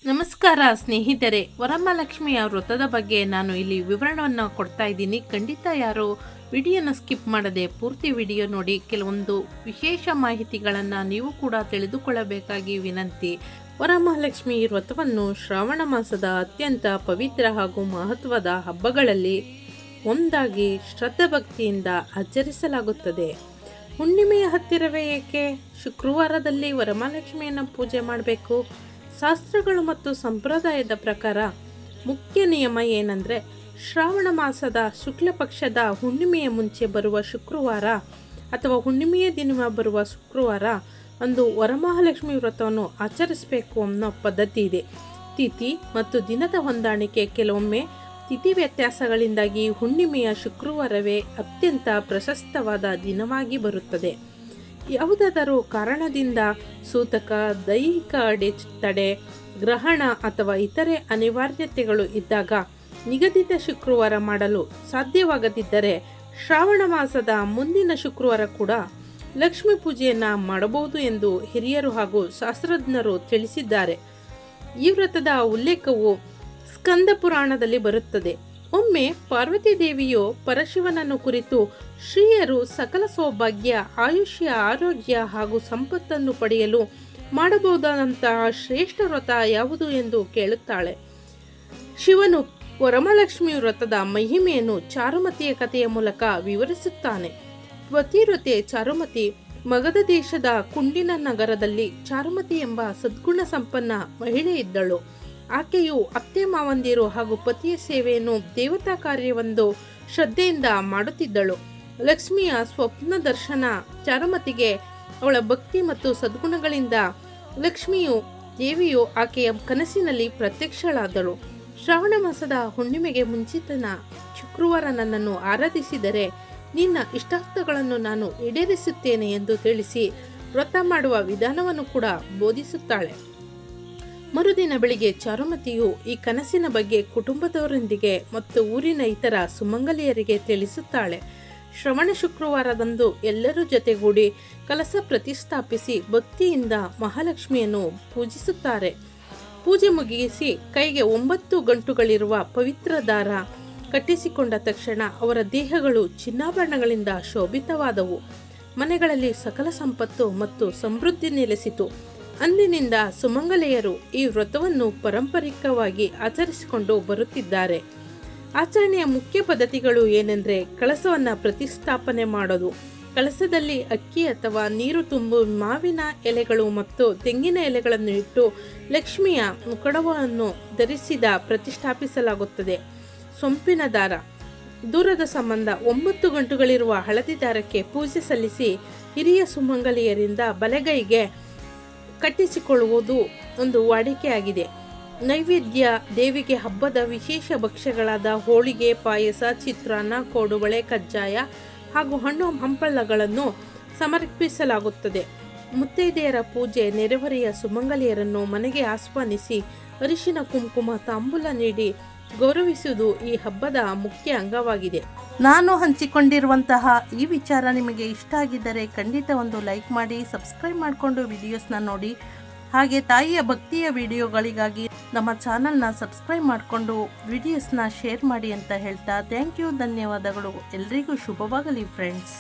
ನಮಸ್ಕಾರ ಸ್ನೇಹಿತರೆ, ವರಮಹಾಲಕ್ಷ್ಮಿಯ ವ್ರತದ ಬಗ್ಗೆ ನಾನು ಇಲ್ಲಿ ವಿವರಣವನ್ನು ಕೊಡ್ತಾ ಇದ್ದೀನಿ. ಖಂಡಿತ ಯಾರು ವಿಡಿಯೋನ ಸ್ಕಿಪ್ ಮಾಡದೆ ಪೂರ್ತಿ ವಿಡಿಯೋ ನೋಡಿ. ಕೆಲವೊಂದು ವಿಶೇಷ ಮಾಹಿತಿಗಳನ್ನು ನೀವು ಕೂಡ ತಿಳಿದುಕೊಳ್ಳಬೇಕಾಗಿ ವಿನಂತಿ. ವರಮಹಾಲಕ್ಷ್ಮಿ ವ್ರತವನ್ನು ಶ್ರಾವಣ ಮಾಸದ ಅತ್ಯಂತ ಪವಿತ್ರ ಹಾಗೂ ಮಹತ್ವದ ಹಬ್ಬಗಳಲ್ಲಿ ಒಂದಾಗಿ ಶ್ರದ್ಧಾಭಕ್ತಿಯಿಂದ ಆಚರಿಸಲಾಗುತ್ತದೆ. ಹುಣ್ಣಿಮೆಯ ಹತ್ತಿರವೇ ಏಕೆ ಶುಕ್ರವಾರದಲ್ಲಿ ವರಮಹಾಲಕ್ಷ್ಮಿಯನ್ನು ಪೂಜೆ ಮಾಡಬೇಕು? ಶಾಸ್ತ್ರಗಳು ಮತ್ತು ಸಂಪ್ರದಾಯದ ಪ್ರಕಾರ ಮುಖ್ಯ ನಿಯಮ ಏನಂದರೆ, ಶ್ರಾವಣ ಮಾಸದ ಶುಕ್ಲ ಪಕ್ಷದ ಹುಣ್ಣಿಮೆಯ ಮುಂಚೆ ಬರುವ ಶುಕ್ರವಾರ ಅಥವಾ ಹುಣ್ಣಿಮೆಯ ದಿನ ಬರುವ ಶುಕ್ರವಾರ ಅಂದು ವರಮಹಾಲಕ್ಷ್ಮಿ ವ್ರತವನ್ನು ಆಚರಿಸಬೇಕು ಅನ್ನೋ ಪದ್ಧತಿ ಇದೆ. ತಿಥಿ ಮತ್ತು ದಿನದ ಹೊಂದಾಣಿಕೆ ಕೆಲವೊಮ್ಮೆ ತಿಥಿ ವ್ಯತ್ಯಾಸಗಳಿಂದಾಗಿ ಹುಣ್ಣಿಮೆಯ ಶುಕ್ರವಾರವೇ ಅತ್ಯಂತ ಪ್ರಶಸ್ತವಾದ ದಿನವಾಗಿ ಬರುತ್ತದೆ. ಯಾವುದಾದರೂ ಕಾರಣದಿಂದ ಸೂತಕ, ದೈಹಿಕ ಅಡೆತಡೆ, ಗ್ರಹಣ ಅಥವಾ ಇತರೆ ಅನಿವಾರ್ಯತೆಗಳು ಇದ್ದಾಗ ನಿಗದಿತ ಶುಕ್ರವಾರ ಮಾಡಲು ಸಾಧ್ಯವಾಗದಿದ್ದರೆ ಶ್ರಾವಣ ಮಾಸದ ಮುಂದಿನ ಶುಕ್ರವಾರ ಕೂಡ ಲಕ್ಷ್ಮೀ ಪೂಜೆಯನ್ನು ಮಾಡಬಹುದು ಎಂದು ಹಿರಿಯರು ಹಾಗೂ ಶಾಸ್ತ್ರಜ್ಞರು ತಿಳಿಸಿದ್ದಾರೆ. ಈ ವ್ರತದ ಉಲ್ಲೇಖವು ಸ್ಕಂದ ಪುರಾಣದಲ್ಲಿ ಬರುತ್ತದೆ. ಒಮ್ಮೆ ಪಾರ್ವತಿ ದೇವಿಯು ಪರಶಿವನನ್ನು ಕುರಿತು ಶ್ರೀಯರು ಸಕಲ ಸೌಭಾಗ್ಯ, ಆಯುಷ್ಯ, ಆರೋಗ್ಯ ಹಾಗೂ ಸಂಪತ್ತನ್ನು ಪಡೆಯಲು ಮಾಡಬಹುದಾದಂತಹ ಶ್ರೇಷ್ಠ ವ್ರತ ಯಾವುದು ಎಂದು ಕೇಳುತ್ತಾಳೆ. ಶಿವನು ವರಮಹಾಲಕ್ಷ್ಮಿ ವ್ರತದ ಮಹಿಮೆಯನ್ನು ಚಾರುಮತಿಯ ಕಥೆಯ ಮೂಲಕ ವಿವರಿಸುತ್ತಾನೆ. ಪತಿವ್ರತೆ ಚಾರುಮತಿ ಮಗಧ ದೇಶದ ಕುಂಡಿನ ನಗರದಲ್ಲಿ ಚಾರುಮತಿ ಎಂಬ ಸದ್ಗುಣ ಸಂಪನ್ನ ಮಹಿಳೆ ಇದ್ದಳು. ಆಕೆಯು ಅತ್ತೆ ಮಾವಂದಿರು ಹಾಗೂ ಪತಿಯ ಸೇವೆಯನ್ನು ದೇವತಾ ಕಾರ್ಯವೊಂದು ಶ್ರದ್ಧೆಯಿಂದ ಮಾಡುತ್ತಿದ್ದಳು. ಲಕ್ಷ್ಮಿಯ ಸ್ವಪ್ನ ದರ್ಶನ ಚಾರುಮತಿಗೆ ಅವಳ ಭಕ್ತಿ ಮತ್ತು ಸದ್ಗುಣಗಳಿಂದ ಲಕ್ಷ್ಮಿಯು ದೇವಿಯು ಆಕೆಯ ಕನಸಿನಲ್ಲಿ ಪ್ರತ್ಯಕ್ಷಳಾದಳು. ಶ್ರಾವಣ ಮಾಸದ ಹುಣ್ಣಿಮೆಗೆ ಮುಂಚಿತನ ಶುಕ್ರವಾರ ನನ್ನನ್ನು ಆರಾಧಿಸಿದರೆ ನಿನ್ನ ಇಷ್ಟಾರ್ಥಗಳನ್ನು ನಾನು ಈಡೇರಿಸುತ್ತೇನೆ ಎಂದು ತಿಳಿಸಿ ವ್ರತ ಮಾಡುವ ವಿಧಾನವನ್ನು ಕೂಡ ಬೋಧಿಸುತ್ತಾಳೆ. ಮರುದಿನ ಬೆಳಿಗ್ಗೆ ಚಾರುಮತಿಯು ಈ ಕನಸಿನ ಬಗ್ಗೆ ಕುಟುಂಬದವರೊಂದಿಗೆ ಮತ್ತು ಊರಿನ ಇತರ ಸುಮಂಗಲಿಯರಿಗೆ ತಿಳಿಸುತ್ತಾಳೆ. ಶ್ರವಣ ಶುಕ್ರವಾರದಂದು ಎಲ್ಲರೂ ಜೊತೆಗೂಡಿ ಕಲಶ ಪ್ರತಿಷ್ಠಾಪಿಸಿ ಭಕ್ತಿಯಿಂದ ಮಹಾಲಕ್ಷ್ಮಿಯನ್ನು ಪೂಜಿಸುತ್ತಾರೆ. ಪೂಜೆ ಮುಗಿಸಿ ಕೈಗೆ 9 ಗಂಟುಗಳಿರುವ ಪವಿತ್ರ ದಾರ ಕಟ್ಟಿಸಿಕೊಂಡ ತಕ್ಷಣ ಅವರ ದೇಹಗಳು ಚಿನ್ನಾಭರಣಗಳಿಂದ ಶೋಭಿತವಾದವು. ಮನೆಗಳಲ್ಲಿ ಸಕಲ ಸಂಪತ್ತು ಮತ್ತು ಸಮೃದ್ಧಿ ನೆಲೆಸಿತು. ಅಂದಿನಿಂದ ಸುಮಂಗಲೆಯರು ಈ ವ್ರತವನ್ನು ಪಾರಂಪರಿಕವಾಗಿ ಆಚರಿಸಿಕೊಂಡು ಬರುತ್ತಿದ್ದಾರೆ. ಆಚರಣೆಯ ಮುಖ್ಯ ಪದ್ಧತಿಗಳು ಏನೆಂದರೆ, ಕಳಸವನ್ನು ಪ್ರತಿಷ್ಠಾಪನೆ ಮಾಡೋದು. ಕಳಸದಲ್ಲಿ ಅಕ್ಕಿ ಅಥವಾ ನೀರು ತುಂಬು ಮಾವಿನ ಎಲೆಗಳು ಮತ್ತು ತೆಂಗಿನ ಎಲೆಗಳನ್ನು ಇಟ್ಟು ಲಕ್ಷ್ಮಿಯ ಮುಖಡವನ್ನು ಧರಿಸಿದ ಪ್ರತಿಷ್ಠಾಪಿಸಲಾಗುತ್ತದೆ. ಸೊಂಪಿನ ದಾರ, ದೂರದ ಸಂಬಂಧ 9 ಗಂಟುಗಳಿರುವ ಹಳದಿ ದಾರಕ್ಕೆ ಪೂಜೆ ಸಲ್ಲಿಸಿ ಹಿರಿಯ ಸುಮಂಗಲಿಯರಿಂದ ಬಲಗೈಗೆ ಕಟ್ಟಿಸಿಕೊಳ್ಳುವುದು ಒಂದು ವಾಡಿಕೆಯಾಗಿದೆ. ನೈವೇದ್ಯ ದೇವಿಗೆ ಹಬ್ಬದ ವಿಶೇಷ ಭಕ್ಷ್ಯಗಳಾದ ಹೋಳಿಗೆ, ಪಾಯಸ, ಚಿತ್ರಾನ್ನ, ಕೋಡುಬಳೆ, ಕಜ್ಜಾಯ ಹಾಗೂ ಹಣ್ಣು ಹಂಪಲಗಳನ್ನು ಸಮರ್ಪಿಸಲಾಗುತ್ತದೆ. ಮುತ್ತೈದೆಯರ ಪೂಜೆ, ನೆರೆಹೊರೆಯ ಸುಮಂಗಲಿಯರನ್ನು ಮನೆಗೆ ಆಹ್ವಾನಿಸಿ ಅರಿಶಿನ, ಕುಂಕುಮ, ತಾಂಬೂಲ ನೀಡಿ ಗೌರವಿಸುವುದು ಈ ಹಬ್ಬದ ಮುಖ್ಯ ಅಂಗವಾಗಿದೆ. ನಾನು ಹಂಚಿಕೊಂಡಿರುವಂತಹ ಈ ವಿಚಾರ ನಿಮಗೆ ಇಷ್ಟ ಆಗಿದ್ದರೆ ಖಂಡಿತ ಒಂದು ಲೈಕ್ ಮಾಡಿ, ಸಬ್ಸ್ಕ್ರೈಬ್ ಮಾಡಿಕೊಂಡು ವಿಡಿಯೋಸ್ನ ನೋಡಿ. ಹಾಗೆ ತಾಯಿಯ ಭಕ್ತಿಯ ವಿಡಿಯೋಗಳಿಗಾಗಿ ನಮ್ಮ ಚಾನಲ್ನ ಸಬ್ಸ್ಕ್ರೈಬ್ ಮಾಡಿಕೊಂಡು ವಿಡಿಯೋಸ್ನ ಶೇರ್ ಮಾಡಿ ಅಂತ ಹೇಳ್ತಾ ಥ್ಯಾಂಕ್ ಯು, ಧನ್ಯವಾದಗಳು. ಎಲ್ರಿಗೂ ಶುಭವಾಗಲಿ ಫ್ರೆಂಡ್ಸ್.